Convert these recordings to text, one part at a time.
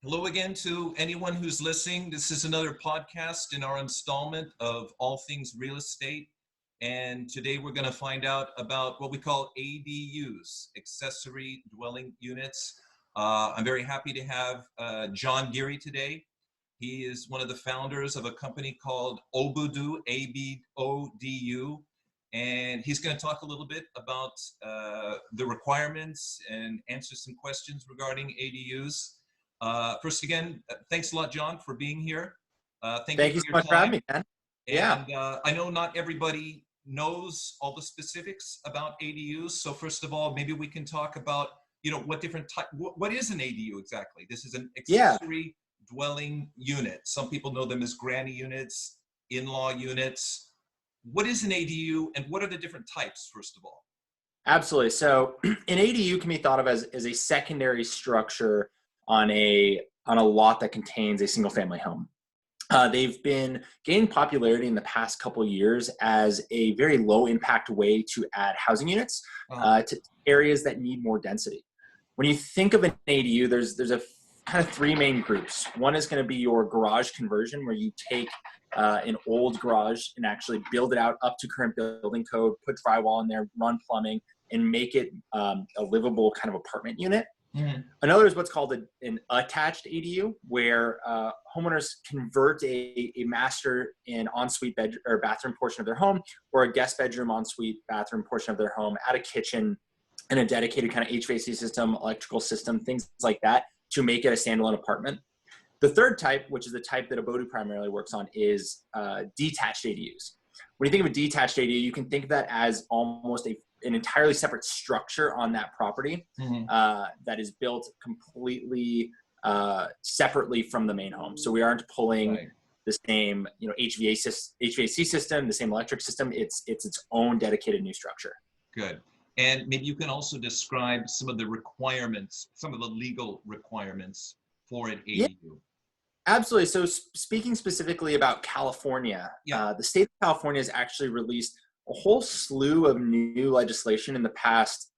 Hello again to anyone who's listening. This is another podcast in our installment of All Things Real Estate. And today we're going to find out about what we call ADUs, Accessory Dwelling Units. I'm very happy to have John Geary today. He is one of the founders of a company called Abodu, A-B-O-D-U. And he's going to talk a little bit about the requirements and answer some questions regarding ADUs. First again, thanks a lot, John, for being here. Thank you so much for having me, man. And I know not everybody knows all the specifics about ADUs. So first of all, maybe we can talk about, what different type, what is an ADU exactly? This is an accessory dwelling unit. Some people know them as granny units, in-law units. What is an ADU and what are the different types, first of all? Absolutely. So an ADU can be thought of as a secondary structure on a lot that contains a single family home. They've been gaining popularity in the past couple of years as a very low impact way to add housing units to areas that need more density. When you think of an ADU, there's a kind of three main groups. One is going to be your garage conversion, where you take an old garage and actually build it out up to current building code, put drywall in there, run plumbing, and make it a livable kind of apartment unit. Mm-hmm. Another is what's called an attached ADU, where homeowners convert a master and ensuite bedroom or bathroom portion of their home, or a guest bedroom ensuite bathroom portion of their home, add a kitchen and a dedicated kind of HVAC system, electrical system, things like that, to make it a standalone apartment. The third type, which is the type that Abodu primarily works on, is detached ADUs. When you think of a detached ADU, you can think of that as almost an entirely separate structure on that property that is built completely separately from the main home. So we aren't pulling the same HVAC system, the same electric system. It's its own dedicated new structure. Good. And maybe you can also describe some of the requirements, some of the legal requirements for an ADU. Yeah, absolutely. So speaking specifically about California, the state of California has actually released a whole slew of new legislation in the past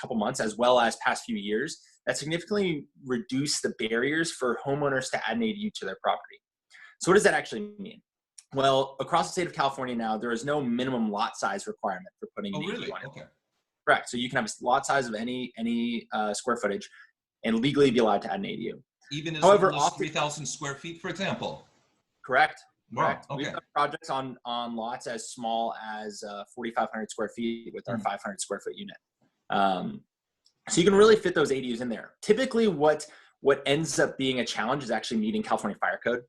couple months, as well as past few years, that significantly reduce the barriers for homeowners to add an ADU to their property. So what does that actually mean? Well, across the state of California now, there is no minimum lot size requirement for putting an ADU on it. Okay. Correct. So you can have a lot size of any square footage and legally be allowed to add an ADU. Even as little as 3,000 square feet, for example. Correct. Wow, correct. okay. We've got projects on lots as small as 4,500 square feet with our 500 square foot unit. So you can really fit those ADUs in there. Typically, what ends up being a challenge is actually meeting California Fire Code.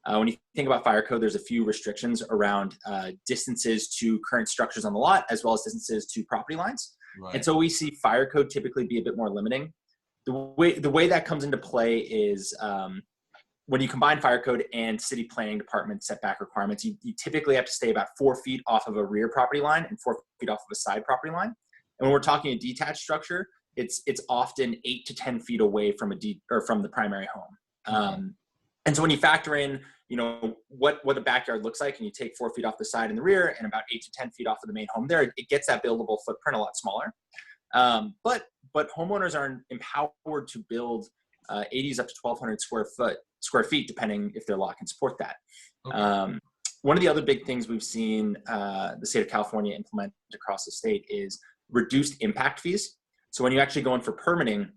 When you think about Fire Code, there's a few restrictions around distances to current structures on the lot, as well as distances to property lines. Right. And so we see Fire Code typically be a bit more limiting. The way that comes into play is when you combine Fire Code and city planning department setback requirements, you typically have to stay about 4 feet off of a rear property line and 4 feet off of a side property line. And when we're talking a detached structure, it's often 8 to 10 feet away from from the primary home. And so when you factor in, what the backyard looks like, and you take 4 feet off the side and the rear and about 8 to 10 feet off of the main home there, it gets that buildable footprint a lot smaller. But homeowners are empowered to build ADUs up to 1,200 square feet, depending if their lot can support that. Okay. One of the other big things we've seen the state of California implement across the state is reduced impact fees. So when you actually go in for permitting,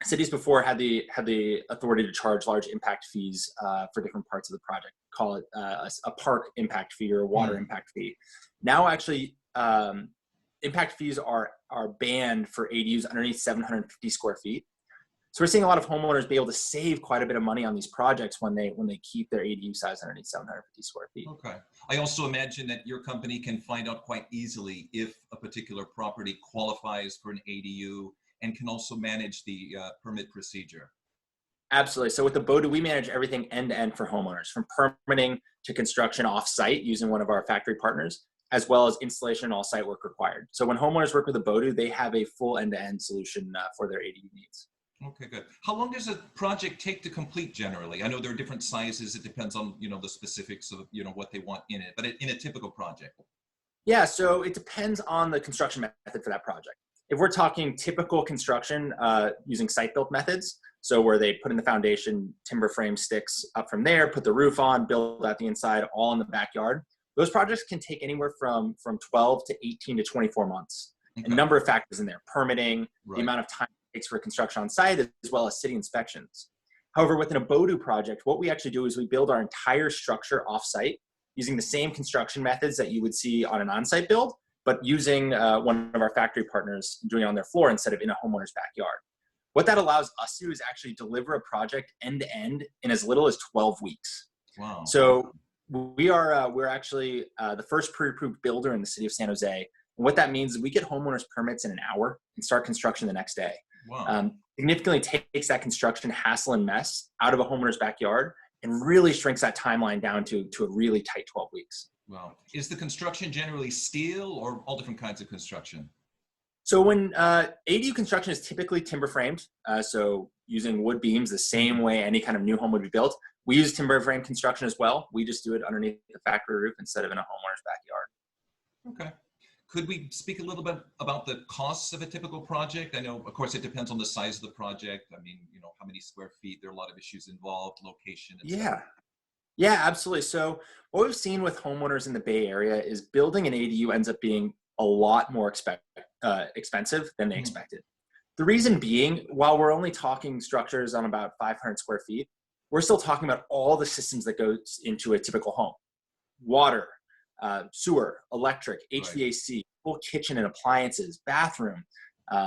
cities before had the authority to charge large impact fees for different parts of the project. Call it a park impact fee or a water impact fee. Now, actually, impact fees are banned for ADUs underneath 750 square feet. So we're seeing a lot of homeowners be able to save quite a bit of money on these projects when they keep their ADU size underneath 750 square feet. Okay. I also imagine that your company can find out quite easily if a particular property qualifies for an ADU and can also manage the permit procedure. Absolutely. So with Abodu, we manage everything end-to-end for homeowners, from permitting to construction off-site using one of our factory partners, as well as installation and all-site work required. So when homeowners work with Abodu, they have a full end-to-end solution for their ADU needs. Okay, good. How long does a project take to complete generally? I know there are different sizes. It depends on, the specifics of, what they want in it, but in a typical project. Yeah, so it depends on the construction method for that project. If we're talking typical construction using site-built methods, so where they put in the foundation, timber frame sticks up from there, put the roof on, build out the inside, all in the backyard, those projects can take anywhere from 12 to 18 to 24 months. Okay. A number of factors in there: permitting, Right. the amount of time it takes for construction on site, as well as city inspections. However, with an Abodu project, what we actually do is we build our entire structure off-site using the same construction methods that you would see on an on-site build, but using one of our factory partners doing it on their floor instead of in a homeowner's backyard. What that allows us to do is actually deliver a project end to end in as little as 12 weeks. Wow. So we're actually the first pre-approved builder in the city of San Jose. And what that means is we get homeowners permits in an hour and start construction the next day. Wow. Significantly takes that construction hassle and mess out of a homeowner's backyard and really shrinks that timeline down to a really tight 12 weeks. Wow. Is the construction generally steel or all different kinds of construction? So when ADU construction is typically timber framed, so using wood beams the same way any kind of new home would be built. We use timber frame construction as well. We just do it underneath the factory roof instead of in a homeowner's backyard. Okay. Could we speak a little bit about the costs of a typical project? I know, of course, it depends on the size of the project. I mean, you know, how many square feet, there are a lot of issues involved, location, etc. Yeah, absolutely. So what we've seen with homeowners in the Bay Area is building an ADU ends up being a lot more expensive than they expected. The reason being, while we're only talking structures on about 500 square feet, we're still talking about all the systems that goes into a typical home: water, sewer, electric, HVAC, full kitchen and appliances, bathroom,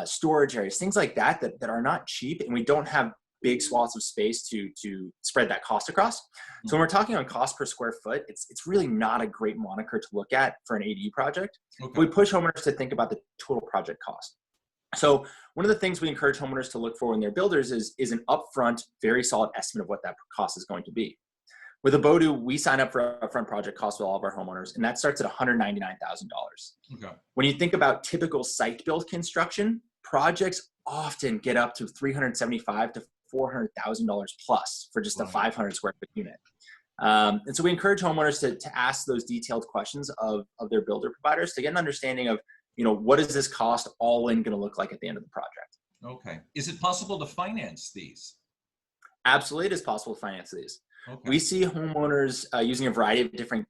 storage areas, things like that are not cheap, and we don't have big swaths of space to spread that cost across. So when we're talking on cost per square foot, it's really not a great moniker to look at for an ADU project. Okay. We push homeowners to think about the total project cost. So one of the things we encourage homeowners to look for in their builders is an upfront, very solid estimate of what that cost is going to be. With Abodu, we sign up for upfront project costs with all of our homeowners, and that starts at $199,000. Okay. When you think about typical site-built construction, projects often get up to $375,000 to $400,000 plus for just a 500 square foot unit. And so we encourage homeowners to ask those detailed questions of their builder providers to get an understanding of, you know, what is this cost all in going to look like at the end of the project. Okay. Is it possible to finance these? Absolutely, it is possible to finance these. Okay. We see homeowners using a variety of different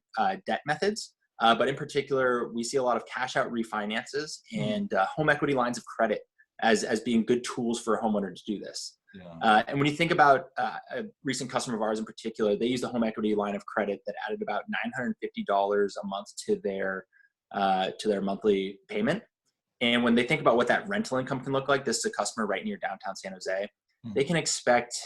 debt methods, but in particular, we see a lot of cash out refinances and home equity lines of credit as being good tools for a homeowner to do this. Yeah. And when you think about a recent customer of ours in particular, they used a home equity line of credit that added about $950 a month to their monthly payment. And when they think about what that rental income can look like, this is a customer right near downtown San Jose. They can expect,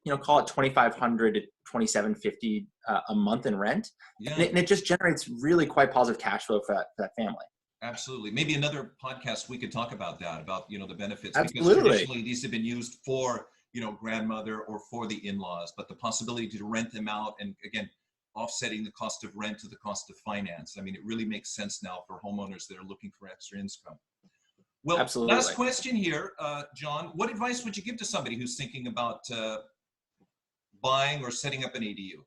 you know, call it $2,500 to $2,750 a month in rent. Yeah. And it just generates really quite positive cash flow for that family. Absolutely. Maybe another podcast we could talk about that, about, you know, the benefits. Absolutely. Because traditionally these have been used for, you know, grandmother or for the in-laws, but the possibility to rent them out and, again, offsetting the cost of rent to the cost of finance. I mean, it really makes sense now for homeowners that are looking for extra income. Well, Absolutely. Last question here, John. What advice would you give to somebody who's thinking about buying or setting up an ADU?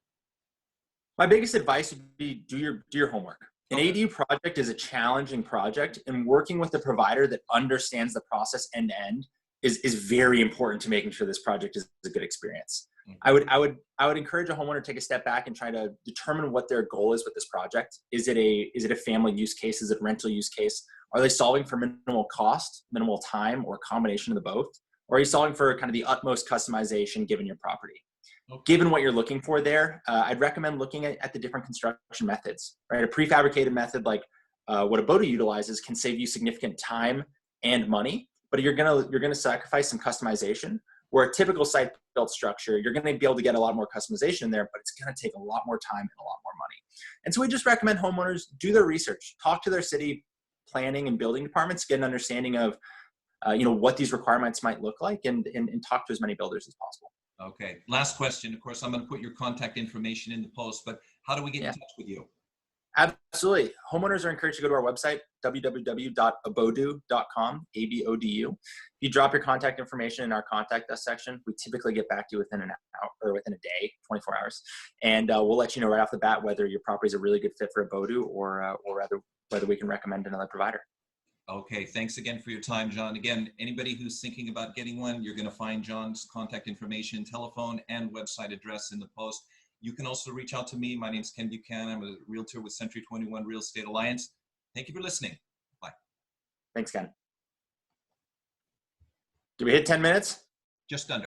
My biggest advice would be do your homework. An Okay. ADU project is a challenging project, and working with a provider that understands the process end to end is very important to making sure this project is a good experience. Okay. I would encourage a homeowner to take a step back and try to determine what their goal is with this project. Is it a family use case? Is it a rental use case? Are they solving for minimal cost, minimal time, or a combination of the both? Or are you solving for kind of the utmost customization given your property? Okay. Given what you're looking for there, I'd recommend looking at the different construction methods, right? A prefabricated method like what Abodu utilizes can save you significant time and money, but you're gonna sacrifice some customization. Where a typical site-built structure, you're gonna be able to get a lot more customization in there, but it's gonna take a lot more time and a lot more money. And so we just recommend homeowners do their research, talk to their city planning and building departments, get an understanding of you know, what these requirements might look like, and talk to as many builders as possible. Okay. Last question. Of course, I'm going to put your contact information in the post, but how do we get in touch with you? Absolutely. Homeowners are encouraged to go to our website, www.abodu.com, ABODU. If you drop your contact information in our contact us section, we typically get back to you within an hour or within a day, 24 hours. And we'll let you know right off the bat whether your property is a really good fit for Abodu or whether we can recommend another provider. Okay, thanks again for your time, John. Again, anybody who's thinking about getting one, you're going to find John's contact information, telephone, and website address in the post. You can also reach out to me. My name's Ken Buchanan. I'm a realtor with Century 21 Real Estate Alliance. Thank you for listening. Bye. Thanks, Ken. Did we hit 10 minutes? Just under.